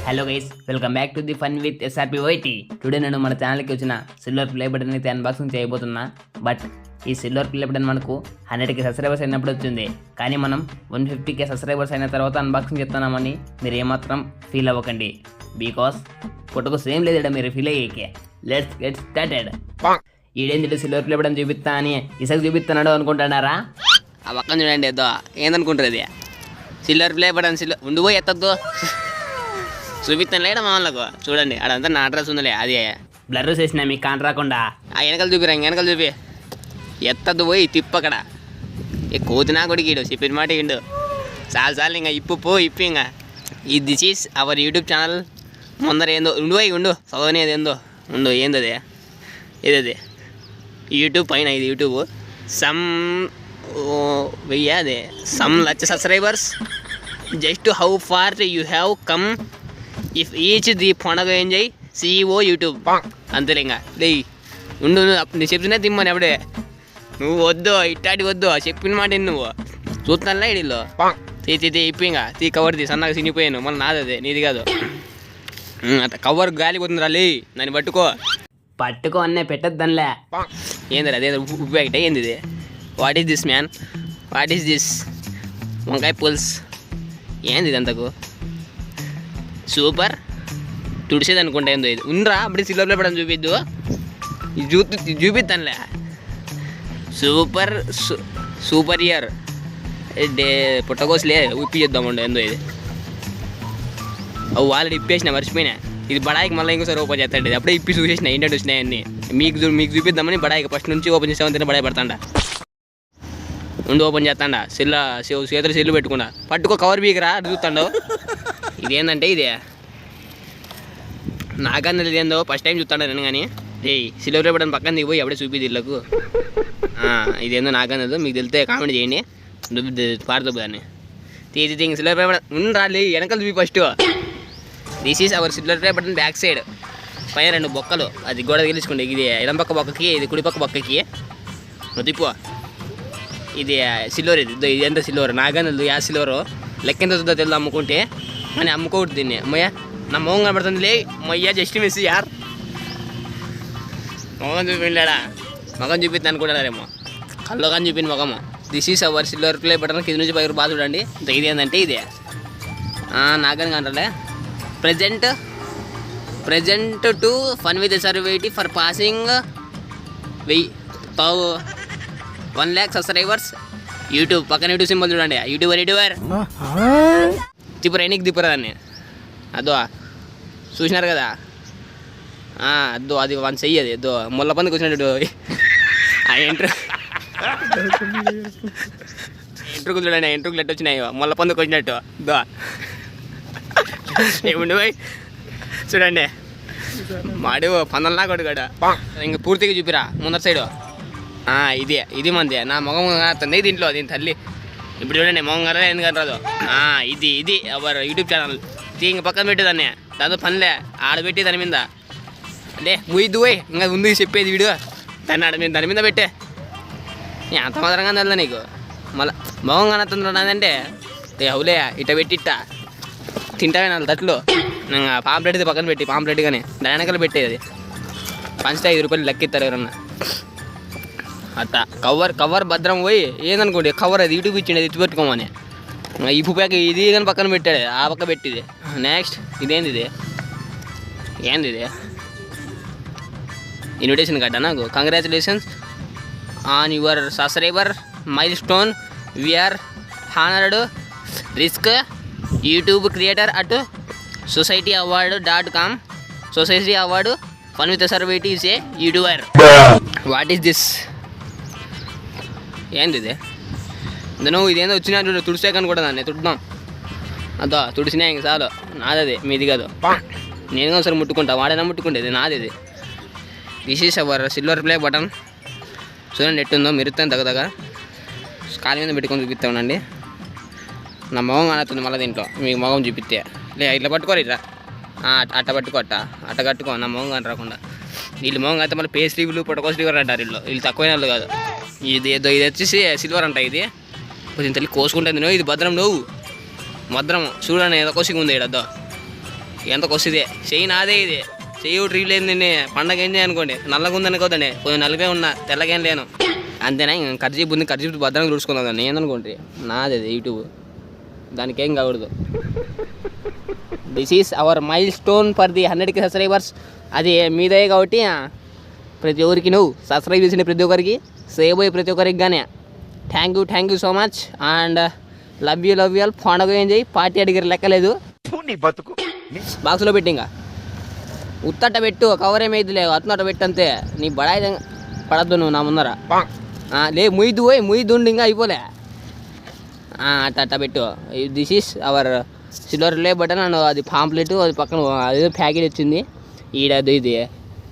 Hello guys, welcome back to the fun with SRP YT. Today నేను మన ఛానల్కి వచ్చిన సిల్వర్ ప్లే బటన్ అయితే అన్బాక్సింగ్ చేయబోతున్నా. బట్ ఈ సిల్వర్ ప్లే బటన్ మనకు 100K సబ్స్క్రైబర్స్ అయినప్పుడు వచ్చింది, కానీ మనం 150K సబ్స్క్రైబర్స్ అయిన తర్వాత అన్బాక్సింగ్ చేస్తున్నామని మీరు ఏమాత్రం ఫీల్ అవ్వకండి. బికాస్ ఫోటోకు సేమ్ లేదు, మీరు ఫీల్ అయ్యేకే. Let's get started. ఈడేంటి సిల్వర్ ప్లే బటన్ చూపిస్తా అని ఇసకు చూపిస్తున్నాడు అనుకుంటున్నారా? ఆ పక్కన చూడండి, ఏదో ఏందనుకుంటారు అది సిల్వర్ ప్లే బటన్. ఉండిపోయి ఎత్తద్దు చూపిస్తాను లేడా మా వాళ్ళకు. చూడండి అడంతా నా అడ్రస్ ఉందిలే, అది బ్లర్ చేసిన మీకు కాన్ రాకుండా. ఆ వెనకలు చూపిరా, వెనకలు చూపి ఎత్తద్దు పోయి తిప్పక్కడ. ఏ కోతినా కొడికిడు చెప్పిన మాట ఇండు చాలు ఇంకా ఇప్పు ఇంకా. ఈ this is our YouTube channel. ముందర ఏందో ఉండు చదవనేది ఏందో ఏందది ఏదది యూట్యూబ్ పైన, ఇది యూట్యూబ్. సమ్ వెయ్యాది సమ్ లచ్చ subscribers. Just how far you have come if each the పండగ ఎంజాయ్ సిఇఓ యూట్యూబ్. అంతలే ఇంకా లే ఉండు. నీ చెప్తున్నా తిమ్మని అప్పుడే నువ్వు వద్దు, ఇట్టాటి వద్దు, చెప్పిన మాట నువ్వు చూస్తానులే ఇడిలో తీ ఇప్పి ఇంకా కవర్ తీ. సన్నగా చినిపోయాను మళ్ళీ నాది, అదే నీది కాదు. అట్లా కవర్ గాలి పోతుంది రా, లే దాన్ని పట్టుకో అన్నే పెట్టద్దానిలే. ఏంది అదే ఉప్పు ప్యాకెట్ ఏంది ఇది? What is this man? What is this? వంకాయ పుల్స్ ఏంది ఇది అంతకు? సూపర్ తుడిసేది అనుకుంటా ఏందో ఇది. ఉండరా అప్పుడు సిల్వర్ ప్లే బటన్ చూపిద్దు, చూపిస్తానులే. సూపర్ ఇయర్ పుట్టకోసలే ఉప్పి చేద్దామండి ఏందో ఇది. అవి ఆల్రెడీ ఇప్పేసిన, మర్చిపోయినా. ఇది బడాయికి మళ్ళీ ఇంకోసారి ఓపెన్ చేస్తాడు. ఇది అప్పుడే ఇప్పి చూసేసిన ఏంటంటే వచ్చినాయి అన్నీ. మీకు చూపిద్దామని బడాయికి ఫస్ట్ నుంచి ఓపెన్ చేసామని బడాయి పడతాండా. ఉండి ఓపెన్ చేస్తాండా. చేతులు సెల్లు పెట్టుకున్నా. పట్టుకో కవర్ బీకరా చూస్తాడు. ఇదేంటంటే ఇదే నాకన్నది ఏందో ఫస్ట్ టైం చూస్తాడు నేను. కానీ సిల్వర్ ప్లే బటన్ పక్కన దిగిపోయి అప్పుడే చూపి ఇళ్ళకు. ఇదేందో నాకన్నదో మీకు తెలితే కామెంట్ చేయండి. పాడుతూ దాన్ని తీసి సిల్వర్ ప్లే బటన్ ఉండాలి. వెనకాల చూపి first. This is our silver play button back side. పైన 2 బొక్కలు, అది గోడ తగిలించుకోండి. ఇది ఎడం పక్క బొక్కకి, ఇది కుడి పక్క బొక్కకి తిప్పు. ఇది సిల్వర్, ఇది ఎంత సిల్వర్ నాకన్నది. యా సిల్వరు లెక్క ఎంత చూద్దా తెలుదు అమ్ముకుంటే అని అమ్ముకోవద్దు దీన్ని. అమ్మయ్య నా మొహం కనబడుతుంది లే. మయ్య జస్ట్ మిస్ యార్. మొహం చూపించాడా? మొఖం చూపిద్దాం అనుకుంటారేమో. కళ్ళు కానీ చూపింది మొఖము. This is our silver play button. కింద నుంచి పైకి బాగా చూడండి. ఇది ఏంటంటే ఇదే నాకని కంటే present to fun with SRP for passing 1 lakh subscribers YouTube. పక్కన యూట్యూబ్ సింబల్ చూడండి. యూట్యూబర్ తిప్పురా, ఎనికి తిప్పురా దాన్ని. అదో చూసినారు కదా, అదో అది వన్ చెయ్యి. అది అదో ముళ్ళ పందుకు వచ్చినట్టు ఆ ఎంట్రుకులు చూడండి. ఆ ఎంట్రుకులు ఎట్టు వచ్చినాయి ముళ్ళ పందుకు వచ్చినట్టు. దో ఏముండి పోయి చూడండి. మాడు పందల్లా కొడుగాడు. ఇంక పూర్తిగా చూపిరా ముందర సైడు. ఇది మంది. నా మొగం కాస్తుంది దీంట్లో, దీని తల్లి. ఇప్పుడు చూడండి మొగం కదా ఎందుకు రాదు. ఇది అవర్ యూట్యూబ్ ఛానల్. ఇంక పక్కన పెట్టేదాన్ని, దాంతో పనిలే ఆడబెట్టి దాని మీద అంటే ముయ్యద్దు పోయి. ఇంకా ముందుకు చెప్పేది వీడియో దాని మీద పెట్టే. అంత మాత్రంగా తెల్దా నీకు? మళ్ళీ మొగం కానొస్తుందంటే అవులే ఇట్ట పెట్టిట్ట తింటావే 4 తట్లు. ఇంకా పాంప్లెట్ అయితే పక్కన పెట్టి, పాంప్లెట్ కానీ దాని వెనకాల పెట్టేది. పంచితే 5 రూపాయలు లెక్కిస్తారు ఎవరన్నా. అట్టా కవర్ భద్రం పోయి ఏందనుకోండి. కవర్ అది యూట్యూబ్ ఇచ్చిండి, ఎత్తి పెట్టుకోమని. ఈ ప్యాక్ ఇది కానీ పక్కన పెట్టాడు, ఆ పక్క పెట్టిది. నెక్స్ట్ ఏంది ఇన్విటేషన్ కార్డా నాకు. Congratulations on your subscriber milestone. We are honoured risk YouTube creator at societyaward.com. Society award fun with SRP is a YouTuber. What is this? ఏంది ఇది? నువ్వు ఇదేందో వచ్చినా చూడు. తుడిసాకని కూడా దాన్ని తుడుదాం. అదో తుడిసినా ఇంక చాలు. నాదది, మీది కాదు. నేను ఒకసారి ముట్టుకుంటా, వాడైనా ముట్టుకుంటేది నాది. ఇది this is our silver play button. చూడండి ఎట్టుందో మెరుస్తాను దగ్గర. కాలి మీద పెట్టుకొని చూపిస్తా ఉండండి. నా మొహం కానొస్తుంది మళ్ళీ దీంట్లో. మీకు మొహం చూపిస్తే ఇట్లా పట్టుకోరు. ఇట్లా అట్ట పట్టుకో, అట్ట కట్టుకో. నా మొహం కానీ రాకుండా. వీళ్ళు మొహం అయితే మళ్ళీ పేస్ లీవ్లు పొట్టకో స్లీవర్ అంటారు. వీళ్ళు తక్కువైన వాళ్ళు కాదు. ఇది వచ్చేసి సిల్వర్ అంట. ఇది కొంచెం తల్లి కోసుకుంటుంది. ఇది భద్రం నువ్వు భద్రం చూడండి, ఏదో కోసిగా ఉంది. ఇక్కడ ఎంతకు వస్తుంది చెయ్యి నాదే ఇది చెయ్యి రీల్ ఏంది పండగ ఏంది అనుకోండి నల్లగా ఉంది అనుకోదండి కొంచెం నల్లగే ఉన్నా తెల్లగేం లేను అంతేనా ఇంకా ఖర్చీపు ఉంది ఖర్చీపు భద్రంగా చూసుకుందాం నేను అనుకోండి నాది అది యూట్యూబ్ దానికి ఏం కాకూడదు. This is hour mile stone for the 100K subscribers. అది మీదే కాబట్టి ప్రతి ఒక్కరికి నువ్వు సబ్స్క్రైబ్ చేసిన ప్రతి ఒక్కరికి సేవ్ అయ్యి ప్రతి ఒక్కరికి కానీ thank you so much and love you all. పండుగ ఏం చేయి పార్టీ అడిగారు లెక్కలేదు బాక్స్లో పెట్టి ఇంకా ఉత్తట పెట్టు కవర్ ఏమైంది లేవు అట్నట పెట్టు అంతే. నీ బడాయి పడద్దు నువ్వు నా ముందర లే ముయ్యిదు ఉండి ఇంకా అయిపోలే అట్ట పెట్టు. This is our silver play button and అది పాంప్లెట్ అది పక్కన అదేదో ప్యాకెట్ వచ్చింది ఇది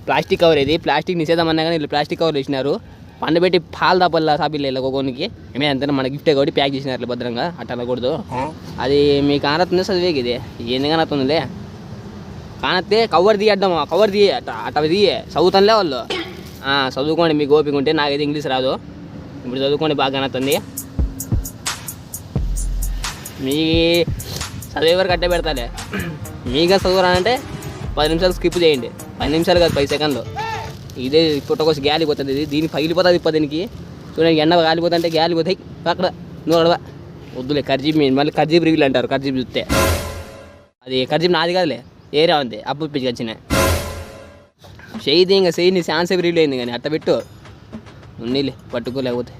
ప్లాస్టిక్ కవర్. ఇది ప్లాస్టిక్ నిషేధం అన్నా కానీ వీళ్ళు ప్లాస్టిక్ కవర్లు ఇచ్చినారు. పండుబెట్టి పాలు దాపల్లా సాపిల్లేళ్ళ ఒక్కొనికి ఏమే అంతే మన గిఫ్టే కాబట్టి ప్యాక్ చేసినారు భద్రంగా అట్ట అనకూడదు. అది మీకు కానత్తుంది చదివేకి ఇది ఏంది కానత్తుందిలే కానత్తే కవర్ తీయడ్డాము కవర్ తీయ అట్ట తీయ చదువుతానులే వాళ్ళు చదువుకోండి మీకు ఓపిక ఉంటే. నాకైతే ఇంగ్లీష్ రాదు ఇప్పుడు చదువుకోండి బాగా కానత్తుంది. మీ చదివే వరకు అట్టే పెడతాలే. మీగా చదువురానంటే 10 నిమిషాలు స్కిప్ చేయండి. 10 నిమిషాలు కాదు 10 సెకండ్లు. ఇదే పుట్టకోసి గాలి పోతుంది ఇది దీనికి పగిలిపోతుంది దీనికి చూడండి ఎండ గాలిపోతుంటే గాలి పోతాయి అక్కడ నువ్వు అడవా వద్దులే ఖర్జీప్ మళ్ళీ ఖర్జీప్ రివ్యూలు అంటారు. ఖర్జీప్ చూస్తే అది ఖర్జీప్ నాది కాదులే ఏరే ఉంది అప్పు పిచ్చి వచ్చినాయి చెయ్యి ఇంకా చెయ్యి ఛాన్స్ రివ్యూలు అయింది కానీ అట్ట పెట్టు ఉన్నీలే పట్టుకోలేకపోతే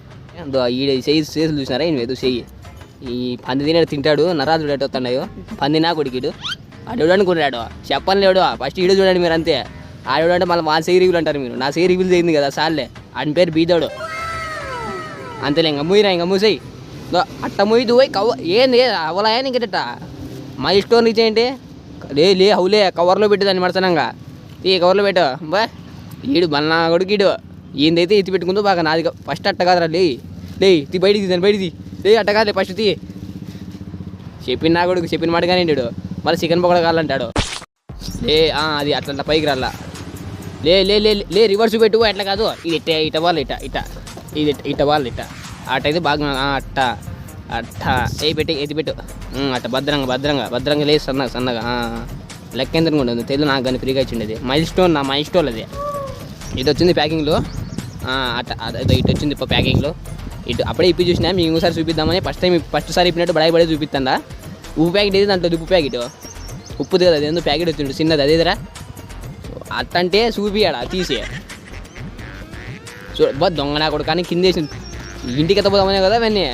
ఈడ చెయ్యి చేసి చూసినారా ఈయన ఏదో చెయ్యి ఈ పంది తినేడు తింటాడు నరాజుడు ఎటు వస్తున్నాయో పంది నా కొడుకుడు ఆడేవాడు అనుకున్నాడు చెప్పని లేడు ఫస్ట్ ఈడో చూడండి మీరు అంతే. ఆడేవాడు అంటే మళ్ళీ మా చెయ్యి రివ్యూలు అంటారు మీరు. నా చెయ్యి రివ్యూలు చేయింది కదా సార్లే ఆయన పేరు బీదోడు అంతేలే ఇంకా మూయిరా ఇంకా మూసేయి అట్ట మూయిదు పోయి ఏంది అవలాయా ఇంకట మా ఇష్టం రీచ్ ఏంటి లే అవులే కవర్లో పెట్టేదాన్ని మడతానంగా ఈ కవర్లో పెట్టు బా ఈడు బన్నా కొడుకుడు ఈయనదైతే ఎత్తి పెట్టుకుందో బాగా నాది ఫస్ట్ అట్ట కాదురా లే తీ బయటికి దాన్ని బయటిది లే అట్ట కాదులే ఫస్ట్ తీ చెప్పిన నా కొడుకు చెప్పిన మాట కానీ వాడు మళ్ళీ చికెన్ పకోడా కావాలంటాడు. లే అది అట్లా పైకి రాలా లే రివర్స్ పెట్టు అట్లా కాదు ఇది ఇట వాళ్ళు ఇది ఇట వాళ్ళు అట్టయితే బాగా అట్ట ఎత్తి పెట్టు అట్ట భద్రంగా లేదు సన్నగా లెక్క ఎంత ఉండదు తెలుగు నాకు కానీ ఫ్రీగా ఇచ్చిండేది మైల్ స్టోన్ అది ఇది వచ్చింది ప్యాకింగ్లో ఇటు వచ్చింది ప్యాకింగ్లో ఇటు అప్పుడే ఇప్పి చూసినా మీకు ఇంకోసారి చూపిద్దామని ఫస్ట్ సారి ఇప్పినట్టు బడే చూపిస్తాడా. ఉప్పు ప్యాకెట్ ఏది దాంట్లో ఉప్పు ప్యాకెట్ ఉప్పుది కదా అది ఎందుకు ప్యాకెట్ వచ్చిండు చిన్నది అదేదిరా అట్టంటే చూపియాడా తీసి దొంగ నా కూడా కానీ కింద వేసి ఇంటికి ఎత్తపోదామనే కదా అవన్నీ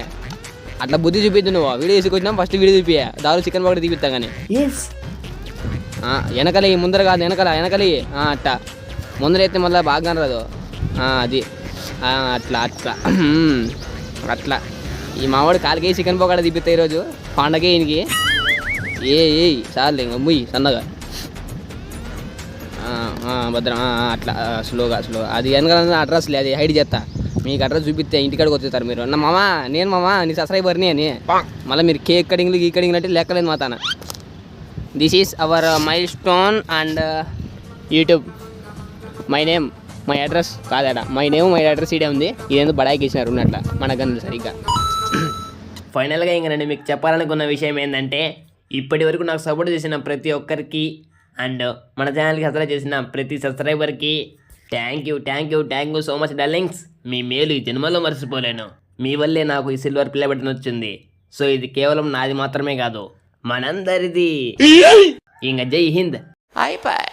అట్లా బుద్ధి చూపిద్దు నువ్వు వీడియో వేసుకొచ్చినా ఫస్ట్ వీడియో చూపియా దాని చికెన్ పకోడా తీపిస్తా కానీ వెనకలి ముందర కాదు వెనకలి అట్ట ముందర అయితే మళ్ళీ బాగా రాదు అది అట్లా ఈ మావాడు కాలికి చికెన్ పకోడా తీపిస్తా ఈరోజు పండగే ఈయనకి చాలు ఇంకా ముయ్యి సన్నగా భద్రం అట్లా స్లోగా అది వెనకాల అడ్రస్ లేదు అది హైడ్ చేస్తా మీకు అడ్రస్ చూపిస్తే ఇంటికాడికి వచ్చేస్తారు మీరు నా మామా నేను మామా నీ సబ్స్క్రైబర్ని అని మళ్ళీ మీరు కేక్ కటింగ్లు ఈ కటింగ్లు అంటే లెక్కలేదు మా తాన. This is hour mile stone and YouTube my name my address కాదట మై అడ్రస్ ఇడే ఉంది. ఇదేందుకు బడాయికి ఇచ్చినారు ఉన్నట్ల మనకన్నా సరిగ్గా. ఫైనల్గా ఇంకా నేను మీకు చెప్పాలనుకున్న విషయం ఏంటంటే ఇప్పటి వరకు నాకు సపోర్ట్ చేసిన ప్రతి ఒక్కరికి అండ్ మన ఛానల్కి సబ్స్క్రైబ్ చేసిన ప్రతి సబ్స్క్రైబర్కి thank you so much darlings. మీ మేలు ఈ జన్మలో మర్చిపోలేను. మీ వల్లే నాకు ఈ సిల్వర్ ప్లే బటన్ వచ్చింది. సో ఇది కేవలం నాది మాత్రమే కాదు మనందరిది. ఇంకా జై హింద్. అయిపోయి